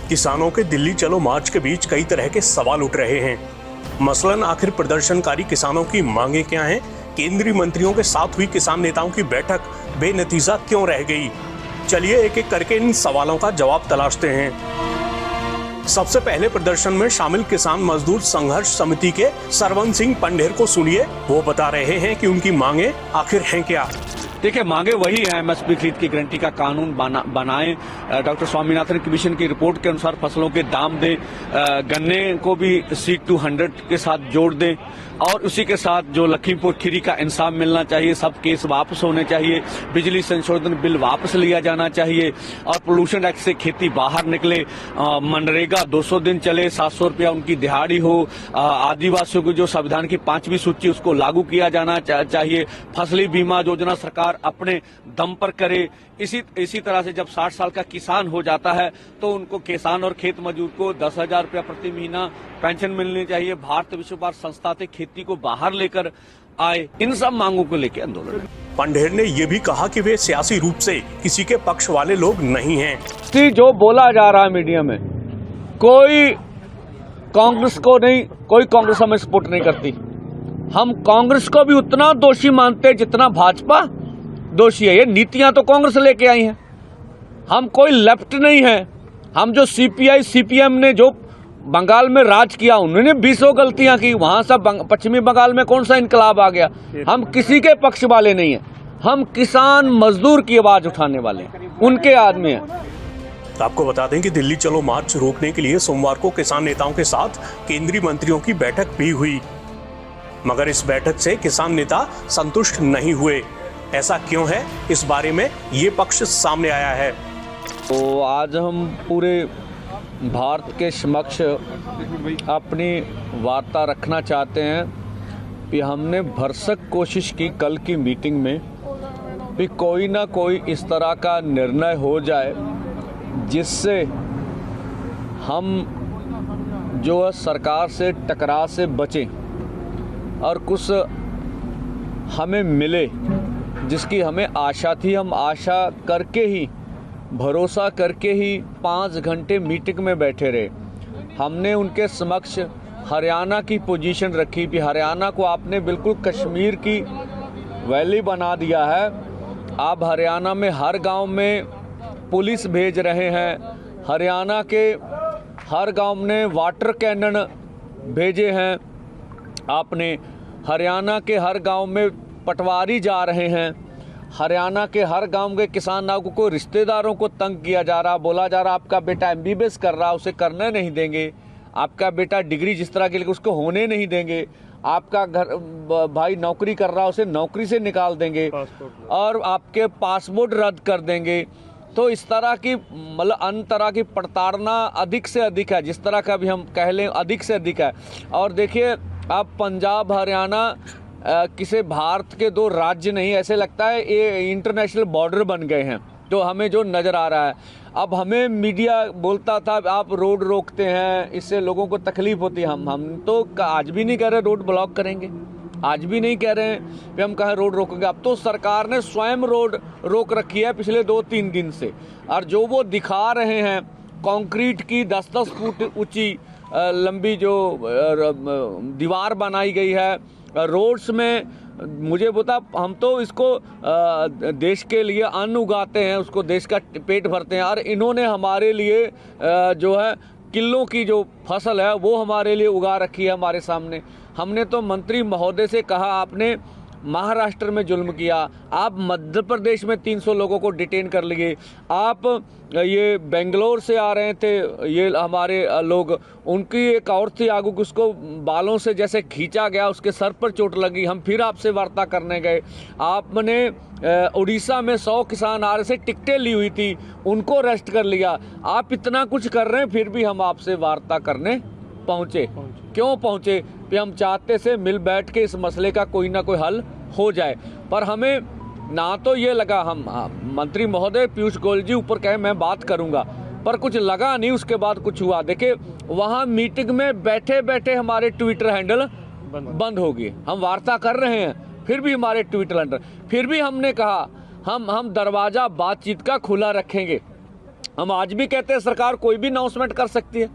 किसानों के दिल्ली चलो मार्च के बीच कई तरह के सवाल उठ रहे हैं। मसलन आखिर प्रदर्शनकारी किसानों की मांगे क्या हैं? केंद्रीय मंत्रियों के साथ हुई किसान नेताओं की बैठक बेनतीजा क्यों रह गई? चलिए एक एक करके इन सवालों का जवाब तलाशते हैं। सबसे पहले प्रदर्शन में शामिल किसान मजदूर संघर्ष समिति के सरवन सिंह पंढेर को सुनिए। वो बता रहे हैं कि उनकी मांगे आखिर हैं क्या। देखिए, मांगे वही है, एमएसपी खरीद की गारंटी का कानून बनाएं, डॉक्टर स्वामीनाथन कमीशन की रिपोर्ट के अनुसार फसलों के दाम दें, गन्ने को भी C200 के साथ जोड़ दें और उसी के साथ जो लखीमपुर खीरी का इंसाफ मिलना चाहिए, सब केस वापस होने चाहिए, बिजली संशोधन बिल वापस लिया जाना चाहिए और पोल्यूशन एक्ट से खेती बाहर निकले, मनरेगा 200 दिन चले, 700 रुपया उनकी दिहाड़ी हो, आदिवासियों की जो संविधान की 5वीं सूची उसको लागू किया जाना चाहिए, फसली बीमा योजना सरकार अपने दम पर करे। इसी तरह से जब 60 साल का किसान हो जाता है तो उनको किसान और खेत मजदूर को 10,000 रुपया प्रति महीना पेंशन मिलनी चाहिए। भारत विश्व व्यापार संस्था से खेती को बाहर लेकर आए। इन सब मांगों को लेकर आंदोलन। पंढेर ने ये भी कहा कि वे सियासी रूप से किसी के पक्ष वाले लोग नहीं हैं। जो बोला जा रहा है मीडिया में, कोई कांग्रेस को नहीं, कोई कांग्रेस हमें सपोर्ट नहीं करती। हम कांग्रेस को भी उतना दोषी मानते जितना भाजपा दोषी है। ये नीतियां तो कांग्रेस लेके आई हैं। हम कोई लेफ्ट नहीं है। हम जो CPI CPM ने जो बंगाल में राज किया, उन्होंने 20 गलतियां की। वहां सब पश्चिमी बंगाल में कौन सा इनकलाब आ गया? हम किसी के पक्ष वाले नहीं है। हम किसान मजदूर की आवाज उठाने वाले हैं, उनके आदमी हैं। आपको बता दें कि दिल्ली चलो मार्च रोकने के लिए सोमवार को किसान नेताओं के साथ केंद्रीय मंत्रियों की बैठक भी हुई, मगर इस बैठक से किसान नेता संतुष्ट नहीं हुए। ऐसा क्यों है, इस बारे में ये पक्ष सामने आया है। तो आज हम पूरे भारत के समक्ष अपनी वार्ता रखना चाहते हैं कि हमने भरसक कोशिश की कल की मीटिंग में कि कोई ना कोई इस तरह का निर्णय हो जाए जिससे हम जो है सरकार से टकराव से बचें और कुछ हमें मिले जिसकी हमें आशा थी। हम आशा करके ही, भरोसा करके ही 5 घंटे मीटिंग में बैठे रहे। हमने उनके समक्ष हरियाणा की पोजीशन रखी कि हरियाणा को आपने बिल्कुल कश्मीर की वैली बना दिया है। आप हरियाणा में हर गांव में पुलिस भेज रहे हैं, हरियाणा के हर गांव में वाटर कैनन भेजे हैं आपने, हरियाणा के हर गांव में पटवारी जा रहे हैं, हरियाणा के हर गांव के किसानों को रिश्तेदारों को तंग किया जा रहा, बोला जा रहा आपका बेटा MBBS कर रहा, उसे करने नहीं देंगे, आपका बेटा डिग्री जिस तरह के लिए उसको होने नहीं देंगे, आपका घर भाई नौकरी कर रहा उसे नौकरी से निकाल देंगे और आपके पासपोर्ट रद्द कर देंगे। तो इस तरह की मतलब अन्य तरह की प्रताड़ना अधिक से अधिक है, जिस तरह का भी हम कह लें अधिक से अधिक है। और देखिए, अब पंजाब हरियाणा किसी भारत के 2 राज्य नहीं, ऐसे लगता है ये इंटरनेशनल बॉर्डर बन गए हैं। तो हमें जो नज़र आ रहा है, अब हमें मीडिया बोलता था आप रोड रोकते हैं, इससे लोगों को तकलीफ होती है। हम तो आज भी नहीं कह रहे रोड ब्लॉक करेंगे, आज भी नहीं कह रहे हैं कि हम कहें रोड रोकेंगे। अब तो सरकार ने स्वयं रोड रोक रखी है पिछले 2-3 दिन से, और जो वो दिखा रहे हैं कंक्रीट की 10-10 फुट ऊंची लंबी जो दीवार बनाई गई है रोड्स में, मुझे बता, हम तो इसको देश के लिए अन्न उगाते हैं, उसको देश का पेट भरते हैं, और इन्होंने हमारे लिए जो है किलों की जो फसल है वो हमारे लिए उगा रखी है हमारे सामने। हमने तो मंत्री महोदय से कहा आपने महाराष्ट्र में जुल्म किया, आप मध्य प्रदेश में 300 लोगों को डिटेन कर लिए, आप ये बेंगलोर से आ रहे थे ये हमारे लोग, उनकी एक और थी आगू कि उसको बालों से जैसे खींचा गया, उसके सर पर चोट लगी, हम फिर आपसे वार्ता करने गए। आपने उड़ीसा में 100 किसान आ रहे से टिकटें ली हुई थी, उनको अरेस्ट कर लिया। आप इतना कुछ कर रहे हैं फिर भी हम आपसे वार्ता करने पहुँचे। क्यों पहुँचे? कि हम चाहते से मिल बैठ के इस मसले का कोई ना कोई हल हो जाए। पर हमें ना तो ये लगा, हम मंत्री महोदय पीयूष गोयल जी ऊपर कहे मैं बात करूंगा, पर कुछ लगा नहीं, उसके बाद कुछ हुआ। देखिए, वहाँ मीटिंग में बैठे बैठे हमारे ट्विटर हैंडल बंद हो गए। हम वार्ता कर रहे हैं फिर भी हमारे ट्विटर हैंडल, फिर भी हमने कहा हम दरवाज़ा बातचीत का खुला रखेंगे। हम आज भी कहते हैं सरकार कोई भी अनाउंसमेंट कर सकती है,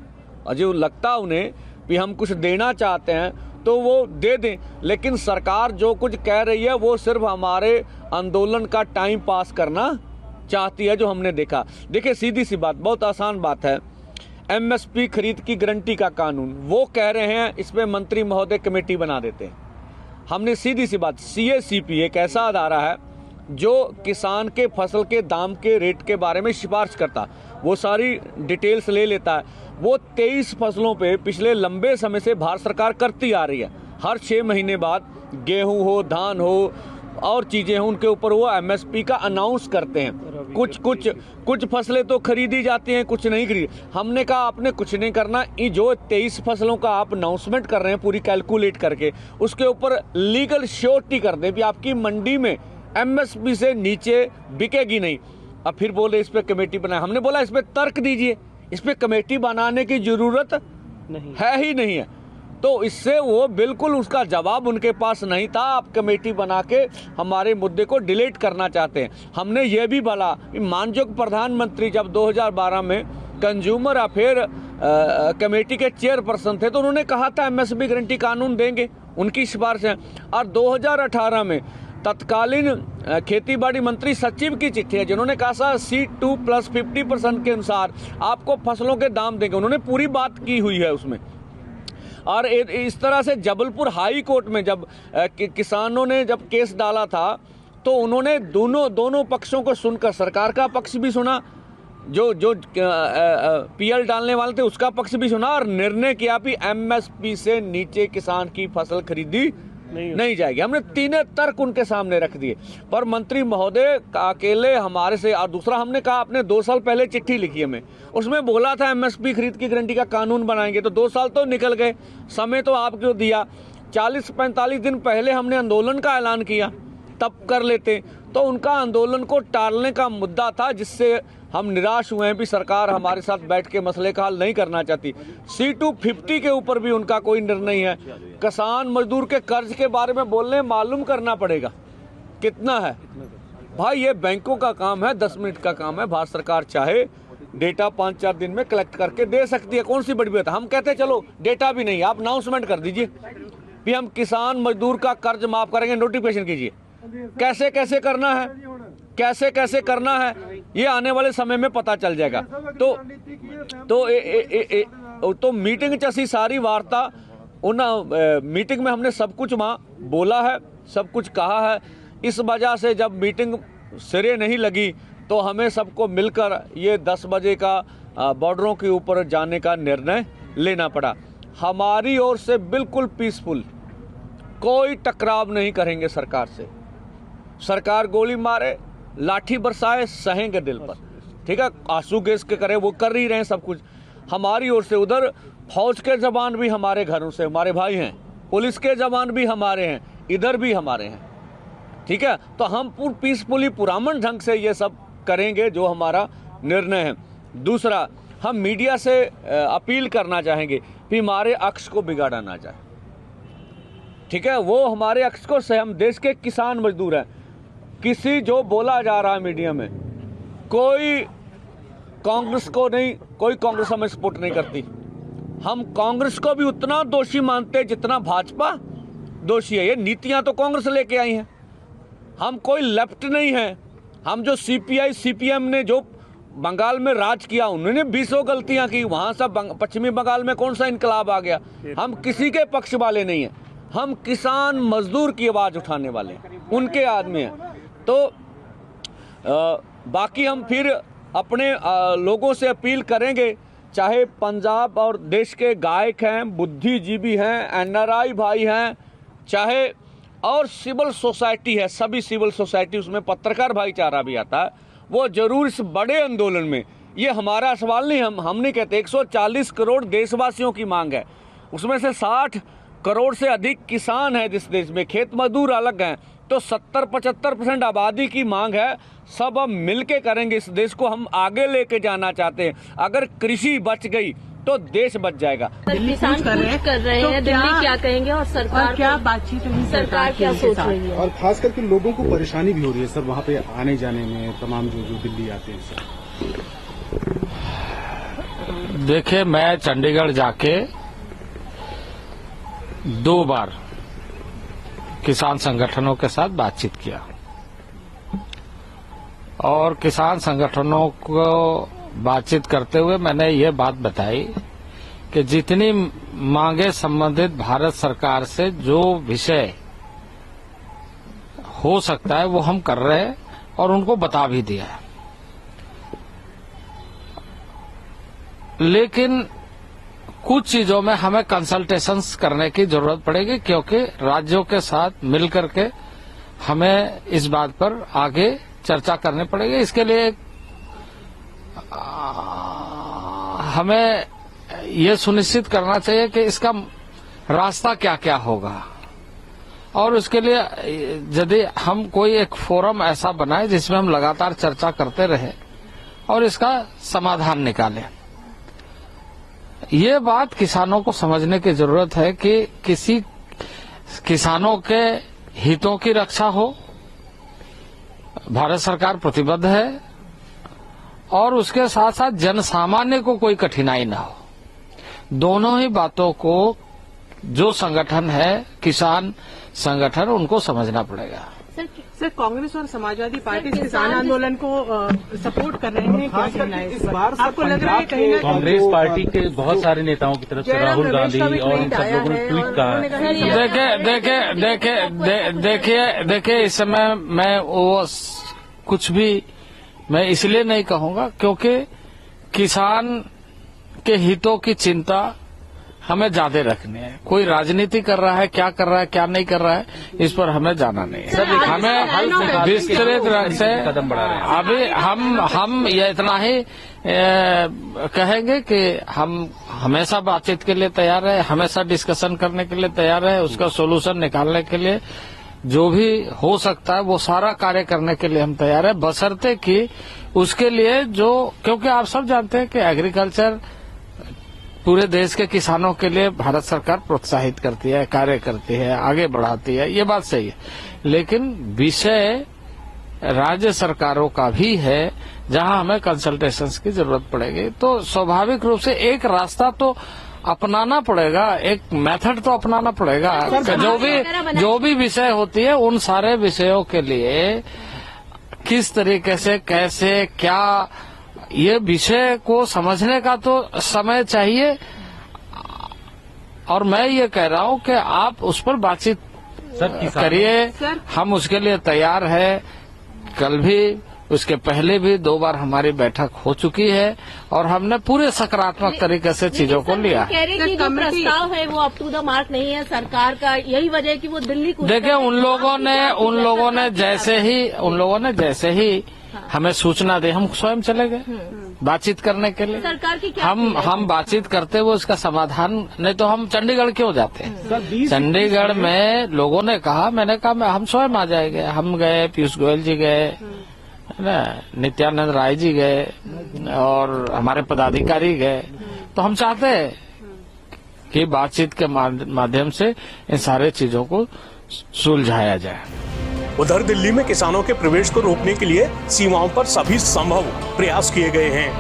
और जो लगता उन्हें कि हम कुछ देना चाहते हैं तो वो दे दें, लेकिन सरकार जो कुछ कह रही है वो सिर्फ हमारे आंदोलन का टाइम पास करना चाहती है, जो हमने देखा। देखिए सीधी सी बात, बहुत आसान बात है, एमएसपी खरीद की गारंटी का कानून, वो कह रहे हैं इस पे मंत्री महोदय कमेटी बना देते हैं। हमने सीधी सी बात, CACP एक ऐसा अदारा है जो किसान के फसल के दाम के रेट के बारे में सिफारिश करता, वो सारी डिटेल्स ले लेता है। वो 23 फसलों पे पिछले लंबे समय से भारत सरकार करती आ रही है। हर 6 महीने बाद गेहूं हो, धान हो और चीज़ें हों, उनके ऊपर वो MSP का अनाउंस करते हैं। कुछ फसलें तो खरीदी जाती हैं, कुछ नहीं खरीदी। हमने कहा आपने कुछ नहीं करना, ये जो 23 फसलों का आप अनाउंसमेंट कर रहे हैं पूरी कैलकुलेट करके, उसके ऊपर लीगल श्योरिटी कर दें कि आपकी मंडी में MSP से नीचे बिकेगी नहीं। अब फिर बोले इस पे कमेटी बनाए, हमने बोला इस पे तर्क दीजिए, इस पे कमेटी बनाने की जरूरत नहीं है ही नहीं है। तो इससे वो बिल्कुल उसका जवाब उनके पास नहीं था। आप कमेटी बना के हमारे मुद्दे को डिलीट करना चाहते हैं। हमने ये भी बोला, माननीय प्रधानमंत्री जब 2012 में कंज्यूमर अफेयर कमेटी के चेयरपर्सन थे तो उन्होंने कहा था MSP गारंटी कानून देंगे, उनकी सिफारिश है। और 2018 में तत्कालीन खेती बाड़ी मंत्री सचिव की चिट्ठी है जिन्होंने कहा था C2 प्लस 50% के अनुसार आपको फसलों के दाम देंगे, उन्होंने पूरी बात की हुई है उसमें। और इस तरह से जबलपुर हाई कोर्ट में जब किसानों ने जब केस डाला था तो उन्होंने दोनों पक्षों को सुनकर सरकार का पक्ष भी सुना, जो PL डालने वाले थे उसका पक्ष भी सुना, और निर्णय किया कि MSP से नीचे किसान की फसल खरीदी नहीं जाएगी। हमने तीनों तर्क उनके सामने रख दिए, पर मंत्री महोदय अकेले हमारे से। और दूसरा हमने कहा आपने 2 साल पहले चिट्ठी लिखी हमें, उसमें बोला था MSP खरीद की गारंटी का कानून बनाएंगे, तो 2 साल तो निकल गए, समय तो आप क्यों दिया। 40-45 दिन पहले हमने आंदोलन का ऐलान किया, तब कर लेते। तो उनका आंदोलन को टालने का मुद्दा था, जिससे हम निराश हुए हैं कि सरकार हमारे साथ बैठ के मसले का हल नहीं करना चाहती। C250 के ऊपर भी उनका कोई निर्णय है। किसान मजदूर के कर्ज के बारे में बोलने, मालूम करना पड़ेगा कितना है भाई, ये बैंकों का काम है, 10 मिनट का काम है। भारत सरकार चाहे डेटा 5-4 दिन में कलेक्ट करके दे सकती है, कौन सी बड़ी बात है। हम कहते हैं चलो डेटा भी नहीं, आप अनाउंसमेंट कर दीजिए कि हम किसान मजदूर का कर्ज माफ करेंगे, नोटिफिकेशन कीजिए। कैसे कैसे करना है, कैसे करना है, ये आने वाले समय में पता चल जाएगा। तो मीटिंग चसी सारी वार्ता, उन मीटिंग में हमने सब कुछ वहाँ बोला है, सब कुछ कहा है। इस वजह से जब मीटिंग सिरे नहीं लगी तो हमें सबको मिलकर ये 10 बजे का बॉर्डरों के ऊपर जाने का निर्णय लेना पड़ा। हमारी ओर से बिल्कुल पीसफुल, कोई टकराव नहीं करेंगे सरकार से। सरकार गोली मारे, लाठी बरसाए, सहेंगे दिल पर, ठीक है। आंसू गैस के करे, वो कर ही रहे हैं सब कुछ हमारी ओर से। उधर फौज के जवान भी हमारे घरों से हमारे भाई हैं, पुलिस के जवान भी हमारे हैं, इधर भी हमारे हैं, ठीक है। तो हम पीसफुली पुरामन ढंग से ये सब करेंगे जो हमारा निर्णय है। दूसरा, हम मीडिया से अपील करना चाहेंगे कि हमारे अक्ष को बिगाड़ा ना जाए, ठीक है। वो हमारे अक्ष को से, हम देश के किसान मजदूर हैं। किसी जो बोला जा रहा है मीडिया में, कोई कांग्रेस को नहीं, कोई कांग्रेस हमें सपोर्ट नहीं करती। हम कांग्रेस को भी उतना दोषी मानते हैं जितना भाजपा दोषी है। ये नीतियां तो कांग्रेस लेके आई हैं, हम कोई लेफ्ट नहीं है। हम जो CPI CPM ने जो बंगाल में राज किया, उन्होंने 20 गलतियां की, वहां सब पश्चिमी बंगाल में कौन सा इनकलाब आ गया। हम किसी के पक्ष वाले नहीं हैं, हम किसान मजदूर की आवाज़ उठाने वाले उनके आदमी हैं। तो बाकी हम फिर अपने लोगों से अपील करेंगे, चाहे पंजाब और देश के गायक हैं, बुद्धिजीवी हैं, NRI भाई हैं, चाहे और सिविल सोसाइटी है, सभी सिविल सोसाइटी, उसमें पत्रकार भाईचारा भी आता है, वो जरूर इस बड़े आंदोलन में, ये हमारा सवाल नहीं, हम नहीं कहते, 140 करोड़ देशवासियों की मांग है, उसमें से 60 करोड़ से अधिक किसान है जिस देश में, खेत मजदूर अलग हैं, तो 70-75% आबादी की मांग है। सब हम मिलके करेंगे, इस देश को हम आगे लेके जाना चाहते हैं। अगर कृषि बच गई तो देश बच जाएगा। किसान कर रहे हैं, दिल्ली क्या कहेंगे और सरकार क्या बातचीत हुई, सरकार क्या सोच रही है। और खास करके लोगों को परेशानी भी हो रही है सर, वहाँ पे आने जाने में, तमाम जो दिल्ली आते हैं सर। देखिए, मैं चंडीगढ़ जाके 2 बार किसान संगठनों के साथ बातचीत किया और किसान संगठनों को बातचीत करते हुए मैंने ये बात बताई कि जितनी मांगे संबंधित भारत सरकार से जो विषय हो सकता है वो हम कर रहे हैं और उनको बता भी दिया है। लेकिन कुछ चीजों में हमें कंसल्टेशंस करने की जरूरत पड़ेगी, क्योंकि राज्यों के साथ मिलकर के हमें इस बात पर आगे चर्चा करनी पड़ेगी। इसके लिए हमें ये सुनिश्चित करना चाहिए कि इसका रास्ता क्या क्या होगा, और उसके लिए यदि हम कोई एक फोरम ऐसा बनाए जिसमें हम लगातार चर्चा करते रहे और इसका समाधान निकालें। ये बात किसानों को समझने की जरूरत है कि किसी किसानों के हितों की रक्षा हो, भारत सरकार प्रतिबद्ध है, और उसके साथ साथ जनसामान्य को कोई कठिनाई ना हो। दोनों ही बातों को जो संगठन है, किसान संगठन, उनको समझना पड़ेगा। सर, कांग्रेस और समाजवादी पार्टी किसान आंदोलन को सपोर्ट कर रहे हैं, क्या कहना है इस बार? आपको लग रहा है कहीं ना कांग्रेस पार्टी के बहुत सारे नेताओं की तरफ से राहुल गांधी और उन सब लोगों ने ट्वीट कहा। देखिए इस समय मैं वो कुछ भी मैं इसलिए नहीं कहूंगा क्योंकि किसान के हितों की चिंता हमें ज्यादा रखनी है। कोई राजनीति कर रहा है, क्या कर रहा है, क्या नहीं कर रहा है, इस पर हमें जाना नहीं है। हमें विस्तृत रंग से कदम बढ़ा रहे हैं। अभी हम ये इतना ही कहेंगे कि हम हमेशा बातचीत के लिए तैयार है, हमेशा डिस्कशन करने के लिए तैयार है, उसका सोल्यूशन निकालने के लिए जो भी हो सकता है वो सारा कार्य करने के लिए हम तैयार है, बशर्ते कि उसके लिए क्योंकि आप सब जानते हैं कि एग्रीकल्चर पूरे देश के किसानों के लिए भारत सरकार प्रोत्साहित करती है, कार्य करती है, आगे बढ़ाती है, ये बात सही है। लेकिन विषय राज्य सरकारों का भी है जहां हमें कंसल्टेशंस की जरूरत पड़ेगी। तो स्वाभाविक रूप से एक रास्ता तो अपनाना पड़ेगा, एक मेथड तो अपनाना पड़ेगा। जो भी विषय होती है उन सारे विषयों के लिए किस तरीके से, कैसे, क्या, ये विषय को समझने का तो समय चाहिए। और मैं ये कह रहा हूं कि आप उस पर बातचीत करिए, हम उसके लिए तैयार है। कल भी, उसके पहले भी 2 बार हमारी बैठक हो चुकी है और हमने पूरे सकारात्मक तरीके से चीजों को लिया। कह रहे कि जो प्रस्ताव है वो अप टू द मार्क नहीं है सरकार का, यही वजह है कि वो दिल्ली को। देखिए, उन लोगों ने जैसे ही हमें सूचना दे, हम स्वयं चले गए बातचीत करने के लिए। सरकार की क्या हम बातचीत करते हुए उसका समाधान, नहीं तो हम चंडीगढ़ क्यों जाते हैं? चंडीगढ़ में लोगों ने कहा, मैंने कहा हम स्वयं आ जाएंगे। हम गए, पीयूष गोयल जी गए, है ना, नित्यानंद राय जी गए और हमारे पदाधिकारी गए। तो हम चाहते हैं कि बातचीत के माध्यम से इन सारे चीजों को सुलझाया जाए। उधर दिल्ली में किसानों के प्रवेश को रोकने के लिए सीमाओं पर सभी संभव प्रयास किए गए हैं।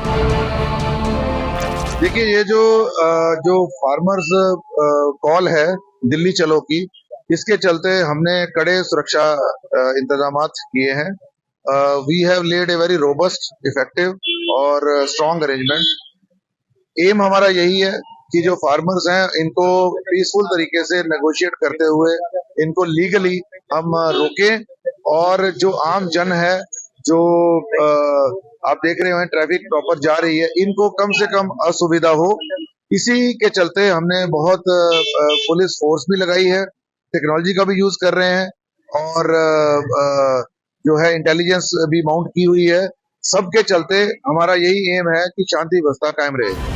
देखिए, ये जो फार्मर्स कॉल है दिल्ली चलो की, इसके चलते हमने कड़े सुरक्षा इंतजामात किए हैं। We have laid a very robust, effective और स्ट्रॉन्ग अरेंजमेंट। एम हमारा यही है कि जो फार्मर्स हैं इनको पीसफुल तरीके से नेगोशिएट करते हुए इनको लीगली हम रोकें, और जो आम जन है, जो आप देख रहे हैं ट्रैफिक प्रॉपर जा रही है, इनको कम से कम असुविधा हो। इसी के चलते हमने बहुत पुलिस फोर्स भी लगाई है, टेक्नोलॉजी का भी यूज कर रहे हैं, और जो है इंटेलिजेंस भी माउंट की हुई है। सबके चलते हमारा यही एम है कि शांति व्यवस्था कायम रहे।